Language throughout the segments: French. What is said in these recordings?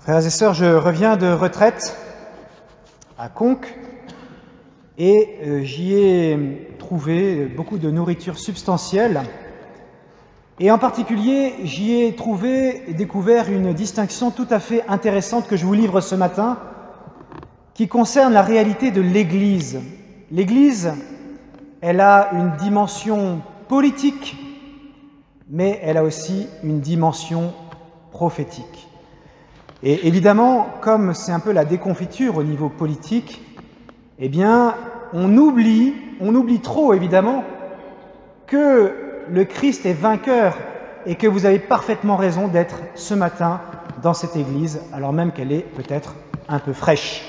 Frères et sœurs, je reviens de retraite à Conques et j'y ai trouvé beaucoup de nourriture substantielle. Et en particulier, j'y ai trouvé et découvert une distinction tout à fait intéressante que je vous livre ce matin, qui concerne la réalité de l'Église. L'Église, elle a une dimension politique, mais elle a aussi une dimension prophétique. Et évidemment, comme c'est un peu la déconfiture au niveau politique, eh bien, on oublie trop évidemment que le Christ est vainqueur et que vous avez parfaitement raison d'être ce matin dans cette Église, alors même qu'elle est peut-être un peu fraîche.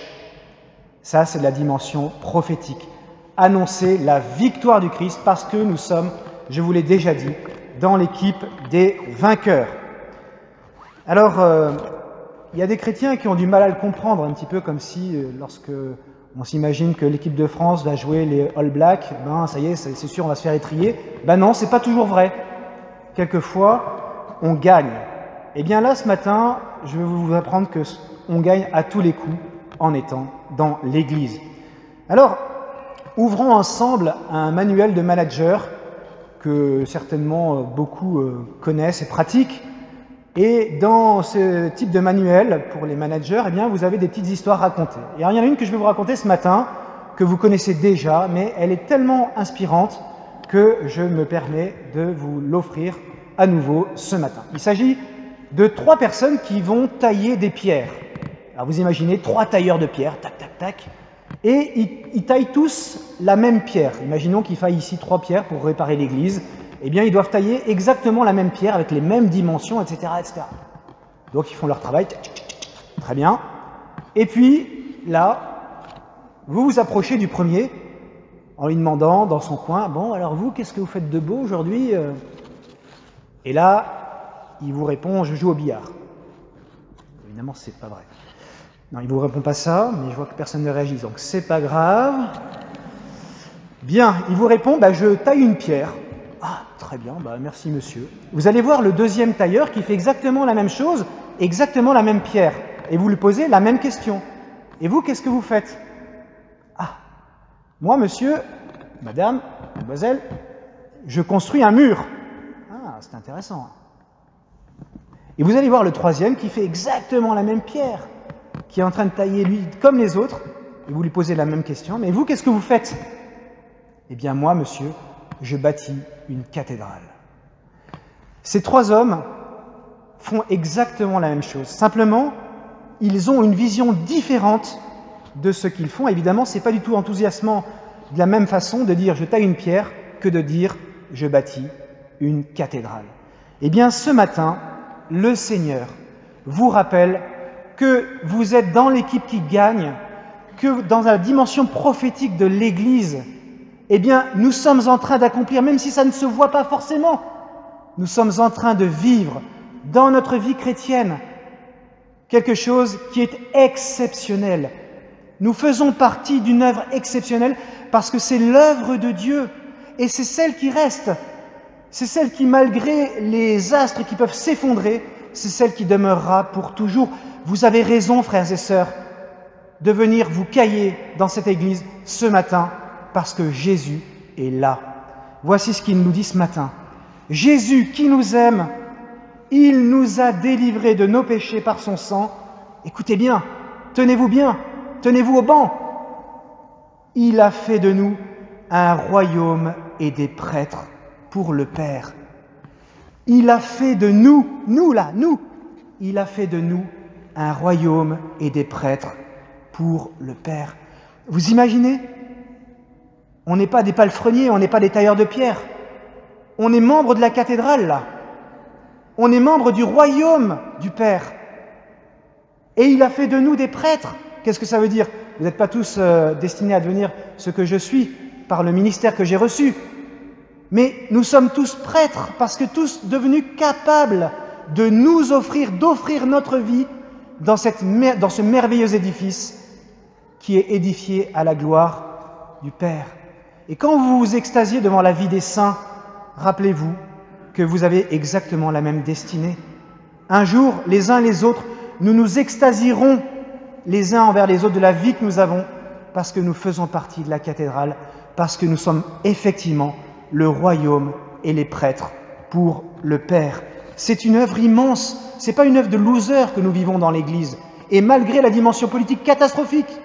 Ça, c'est la dimension prophétique. Annoncer la victoire du Christ parce que nous sommes, je vous l'ai déjà dit, dans l'équipe des vainqueurs. Alors, il y a des chrétiens qui ont du mal à le comprendre, un petit peu comme si, lorsque on s'imagine que l'équipe de France va jouer les All Blacks, ben ça y est, c'est sûr, on va se faire étriller. Ben non, c'est pas toujours vrai. Quelquefois, on gagne. Et bien là, ce matin, je vais vous apprendre qu'on gagne à tous les coups en étant dans l'Église. Alors, ouvrons ensemble un manuel de manager que certainement beaucoup connaissent et pratiquent. Et dans ce type de manuel, pour les managers, eh bien, vous avez des petites histoires racontées. Et il y en a une que je vais vous raconter ce matin, que vous connaissez déjà, mais elle est tellement inspirante que je me permets de vous l'offrir à nouveau ce matin. Il s'agit de 3 personnes qui vont tailler des pierres. Alors vous imaginez 3 tailleurs de pierres, tac, tac, tac, et ils taillent tous la même pierre. Imaginons qu'il faille ici 3 pierres pour réparer l'église. Eh bien, ils doivent tailler exactement la même pierre avec les mêmes dimensions, etc., etc. Donc, ils font leur travail. Très bien. Et puis, là, vous vous approchez du premier en lui demandant dans son coin, « Bon, alors vous, qu'est-ce que vous faites de beau aujourd'hui ?» Et là, il vous répond, « Je joue au billard. » Évidemment, c'est pas vrai. Non, il ne vous répond pas ça, mais je vois que personne ne réagit, donc c'est pas grave. Bien, il vous répond, « Je taille une pierre. » Ah, très bien, merci monsieur. Vous allez voir le deuxième tailleur qui fait exactement la même chose, exactement la même pierre. Et vous lui posez la même question. Et vous, qu'est-ce que vous faites? Ah, moi monsieur, madame, mademoiselle, je construis un mur. Ah, c'est intéressant. Et vous allez voir le troisième qui fait exactement la même pierre, qui est en train de tailler lui comme les autres. Et vous lui posez la même question. Mais vous, qu'est-ce que vous faites? Eh bien moi, monsieur, je bâtis une cathédrale. Ces 3 hommes font exactement la même chose. Simplement, ils ont une vision différente de ce qu'ils font. Évidemment, ce n'est pas du tout enthousiasmant de la même façon de dire « je taille une pierre » que de dire « je bâtis une cathédrale ». Eh bien, ce matin, le Seigneur vous rappelle que vous êtes dans l'équipe qui gagne, que dans la dimension prophétique de l'Église, eh bien, nous sommes en train d'accomplir, même si ça ne se voit pas forcément, nous sommes en train de vivre dans notre vie chrétienne quelque chose qui est exceptionnel. Nous faisons partie d'une œuvre exceptionnelle parce que c'est l'œuvre de Dieu et c'est celle qui reste. C'est celle qui, malgré les astres qui peuvent s'effondrer, c'est celle qui demeurera pour toujours. Vous avez raison, frères et sœurs, de venir vous cailler dans cette église ce matin, parce que Jésus est là. Voici ce qu'il nous dit ce matin. Jésus qui nous aime, il nous a délivrés de nos péchés par son sang. Écoutez bien, tenez-vous au banc. Il a fait de nous un royaume et des prêtres pour le Père. Il a fait de nous, il a fait de nous un royaume et des prêtres pour le Père. Vous imaginez ? On n'est pas des palefreniers, on n'est pas des tailleurs de pierre. On est membre de la cathédrale, là. On est membre du royaume du Père. Et il a fait de nous des prêtres. Qu'est-ce que ça veut dire? Vous n'êtes pas tous destinés à devenir ce que je suis par le ministère que j'ai reçu. Mais nous sommes tous prêtres parce que tous devenus capables de nous offrir, d'offrir notre vie dans ce merveilleux édifice qui est édifié à la gloire du Père. Et quand vous vous extasiez devant la vie des saints, rappelez-vous que vous avez exactement la même destinée. Un jour, les uns les autres, nous nous extasierons les uns envers les autres de la vie que nous avons, parce que nous faisons partie de la cathédrale, parce que nous sommes effectivement le royaume et les prêtres pour le Père. C'est une œuvre immense, ce n'est pas une œuvre de loser que nous vivons dans l'Église. Et malgré la dimension politique catastrophique,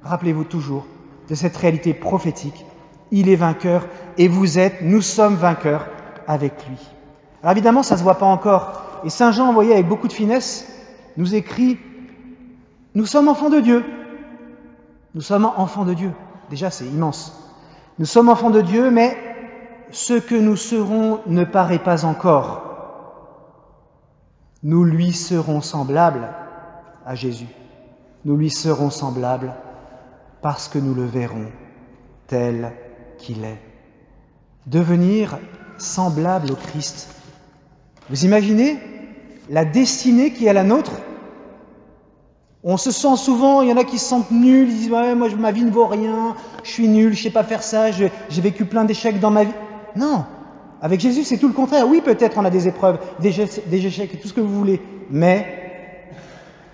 rappelez-vous toujours de cette réalité prophétique. Il est vainqueur et vous êtes, nous sommes vainqueurs avec lui. Alors évidemment, ça ne se voit pas encore. Et Saint Jean, vous voyez, avec beaucoup de finesse, nous écrit « Nous sommes enfants de Dieu ». Nous sommes enfants de Dieu. Déjà, c'est immense. Nous sommes enfants de Dieu, mais ce que nous serons ne paraît pas encore. Nous lui serons semblables à Jésus. Nous lui serons semblables parce que nous le verrons tel qu'il est. Devenir semblable au Christ. Vous imaginez la destinée qui est la nôtre? On se sent souvent, il y en a qui se sentent nuls, ils disent ouais, « moi ma vie ne vaut rien, je suis nul, je ne sais pas faire ça, j'ai vécu plein d'échecs dans ma vie. » Non, avec Jésus c'est tout le contraire. Oui, peut-être on a des épreuves, des échecs, tout ce que vous voulez, mais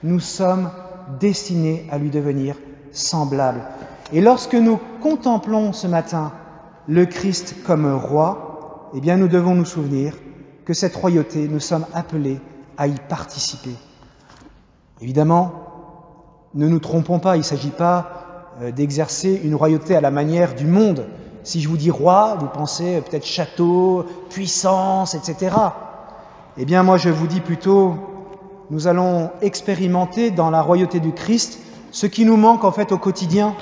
nous sommes destinés à lui devenir semblables. Et lorsque nous contemplons ce matin le Christ comme roi, eh bien nous devons nous souvenir que cette royauté, nous sommes appelés à y participer. Évidemment, ne nous trompons pas, il ne s'agit pas d'exercer une royauté à la manière du monde. Si je vous dis roi, vous pensez peut-être château, puissance, etc. Eh bien moi je vous dis plutôt, nous allons expérimenter dans la royauté du Christ ce qui nous manque en fait au quotidien,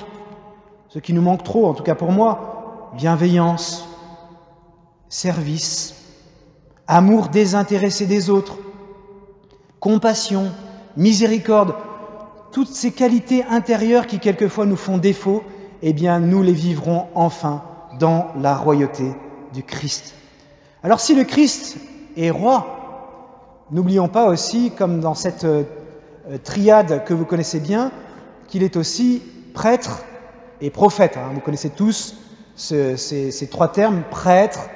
ce qui nous manque trop, en tout cas pour moi, bienveillance, service, amour désintéressé des autres, compassion, miséricorde, toutes ces qualités intérieures qui quelquefois nous font défaut, eh bien nous les vivrons enfin dans la royauté du Christ. Alors si le Christ est roi, n'oublions pas aussi, comme dans cette triade que vous connaissez bien, qu'il est aussi prêtre et prophète. Vous connaissez tous ces trois termes, prêtre,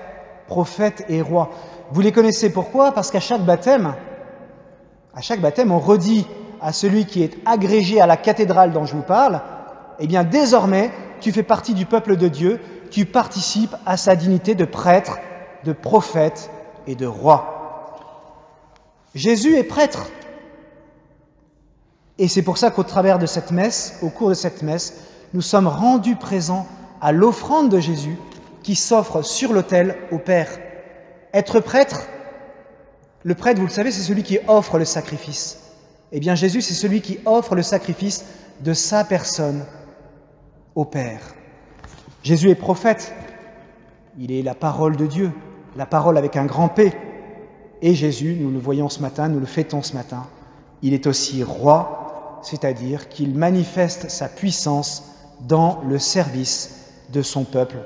prophète et roi. Vous les connaissez pourquoi? Parce qu'à chaque baptême, on redit à celui qui est agrégé à la cathédrale dont je vous parle, eh bien désormais, tu fais partie du peuple de Dieu, tu participes à sa dignité de prêtre, de prophète et de roi. Jésus est prêtre. Et c'est pour ça qu'au travers de cette messe, au cours de cette messe, nous sommes rendus présents à l'offrande de Jésus qui s'offre sur l'autel au Père. Être prêtre, le prêtre, vous le savez, c'est celui qui offre le sacrifice. Eh bien, Jésus, c'est celui qui offre le sacrifice de sa personne au Père. Jésus est prophète. Il est la parole de Dieu, la parole avec un grand P. Et Jésus, nous le voyons ce matin, nous le fêtons ce matin, il est aussi roi, c'est-à-dire qu'il manifeste sa puissance dans le service de son peuple.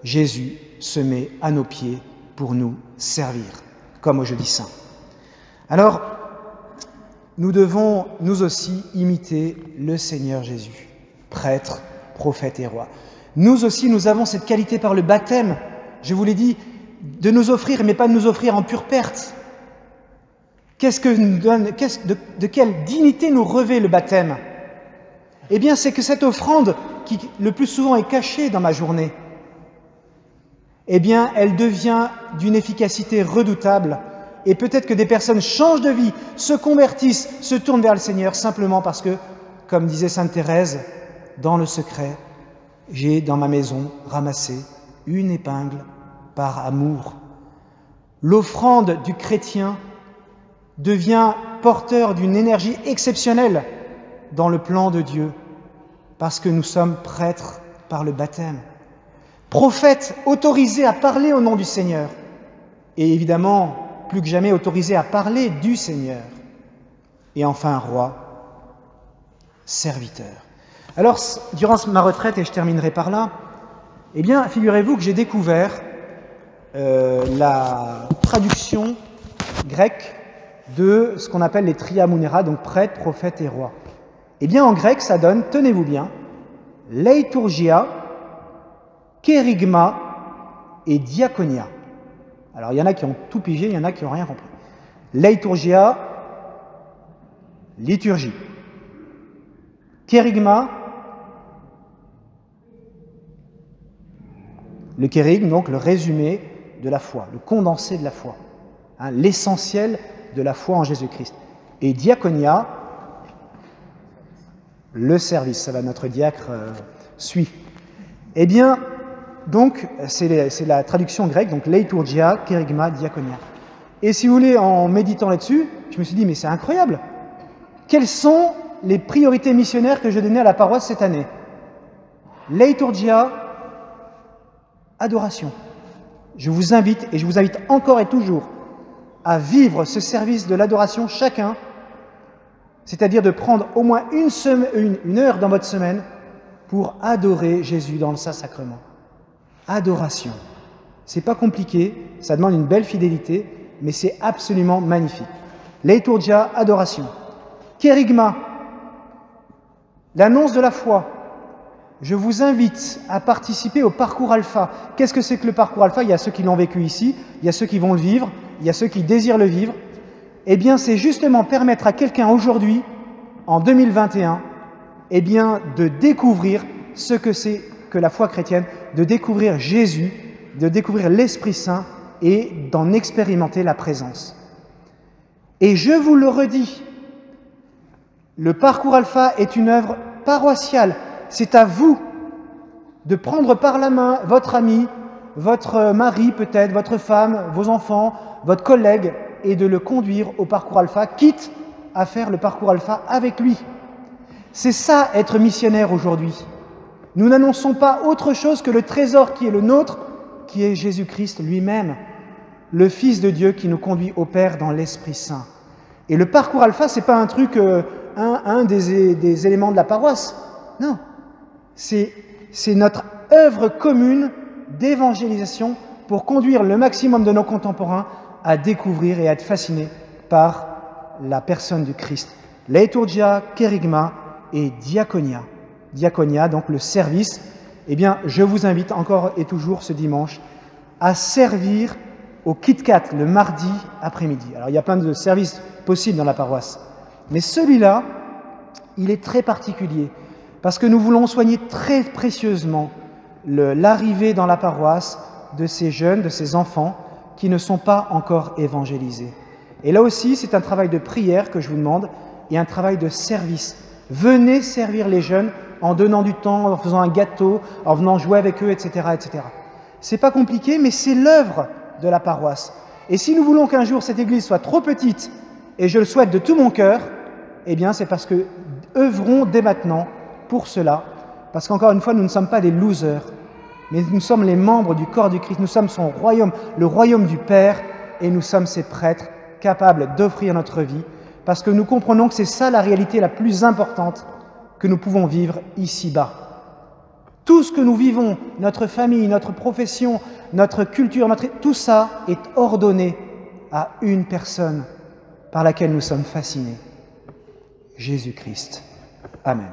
Jésus se met à nos pieds pour nous servir, comme au Jeudi Saint. Alors, nous devons, nous aussi, imiter le Seigneur Jésus, prêtre, prophète et roi. Nous aussi, nous avons cette qualité par le baptême, je vous l'ai dit, de nous offrir, mais pas de nous offrir en pure perte. Qu'est-ce que nous donne, de quelle dignité nous revêt le baptême? Eh bien, c'est que cette offrande, qui le plus souvent est cachée dans ma journée, eh bien, elle devient d'une efficacité redoutable. Et peut-être que des personnes changent de vie, se convertissent, se tournent vers le Seigneur simplement parce que, comme disait Sainte Thérèse, dans le secret, j'ai dans ma maison ramassé une épingle par amour. L'offrande du chrétien devient porteur d'une énergie exceptionnelle dans le plan de Dieu, parce que nous sommes prêtres par le baptême. Prophètes autorisés à parler au nom du Seigneur, et évidemment, plus que jamais autorisés à parler du Seigneur. Et enfin, roi, serviteur. Alors, durant ma retraite, et je terminerai par là, eh bien, figurez-vous que j'ai découvert la traduction grecque de ce qu'on appelle les tria munera, donc prêtre, prophète et roi. Eh bien, en grec, ça donne, tenez-vous bien, leiturgia, kérigma et diaconia. Alors, il y en a qui ont tout pigé, il y en a qui n'ont rien compris. Leiturgia, liturgie. Kérigma, le kérigme, donc le résumé de la foi, le condensé de la foi, hein, l'essentiel de la foi en Jésus-Christ. Et diaconia, le service. Ça va, notre diacre suit. Eh bien, donc, c'est la traduction grecque, donc leiturgia, kérigma, diaconia. Et si vous voulez, en méditant là-dessus, je me suis dit, mais c'est incroyable. Quelles sont les priorités missionnaires que je donnais à la paroisse cette année? Leiturgia, adoration. Je vous invite, et je vous invite encore et toujours, à vivre ce service de l'adoration chacun, c'est-à-dire de prendre au moins une heure dans votre semaine pour adorer Jésus dans le Saint-Sacrement. Adoration. C'est pas compliqué, ça demande une belle fidélité, mais c'est absolument magnifique. Leiturgia, adoration. Kérigma, l'annonce de la foi. Je vous invite à participer au parcours alpha. Qu'est-ce que c'est que le parcours alpha? Il y a ceux qui l'ont vécu ici, il y a ceux qui vont le vivre, il y a ceux qui désirent le vivre. Eh bien, c'est justement permettre à quelqu'un aujourd'hui, en 2021, eh bien, de découvrir ce que c'est que la foi chrétienne, de découvrir Jésus, de découvrir l'Esprit Saint et d'en expérimenter la présence. Et je vous le redis, le parcours alpha est une œuvre paroissiale. C'est à vous de prendre par la main votre ami, votre mari peut-être, votre femme, vos enfants, votre collègue, et de le conduire au parcours alpha, quitte à faire le parcours alpha avec lui. C'est ça, être missionnaire aujourd'hui. Nous n'annonçons pas autre chose que le trésor qui est le nôtre, qui est Jésus-Christ lui-même, le Fils de Dieu qui nous conduit au Père dans l'Esprit Saint. Et le parcours alpha, ce n'est pas un truc, un des éléments de la paroisse. Non, c'est notre œuvre commune d'évangélisation pour conduire le maximum de nos contemporains à découvrir et à être fascinés par la personne du Christ. Leiturgia, kérigma et diaconia. Diaconia, donc le service. Eh bien, je vous invite encore et toujours ce dimanche à servir au Kit Kat le mardi après-midi. Alors, il y a plein de services possibles dans la paroisse. Mais celui-là, il est très particulier parce que nous voulons soigner très précieusement l'arrivée dans la paroisse de ces jeunes, de ces enfants qui ne sont pas encore évangélisés. Et là aussi, c'est un travail de prière que je vous demande et un travail de service. Venez servir les jeunes en donnant du temps, en faisant un gâteau, en venant jouer avec eux, etc. etc. C'est pas compliqué, mais c'est l'œuvre de la paroisse. Et si nous voulons qu'un jour cette église soit trop petite, et je le souhaite de tout mon cœur, eh bien c'est parce que œuvrons dès maintenant pour cela, parce qu'encore une fois, nous ne sommes pas des losers, mais nous sommes les membres du corps du Christ, nous sommes son royaume, le royaume du Père, et nous sommes ses prêtres capables d'offrir notre vie, parce que nous comprenons que c'est ça la réalité la plus importante que nous pouvons vivre ici-bas. Tout ce que nous vivons, notre famille, notre profession, notre culture, tout ça est ordonné à une personne par laquelle nous sommes fascinés, Jésus-Christ. Amen.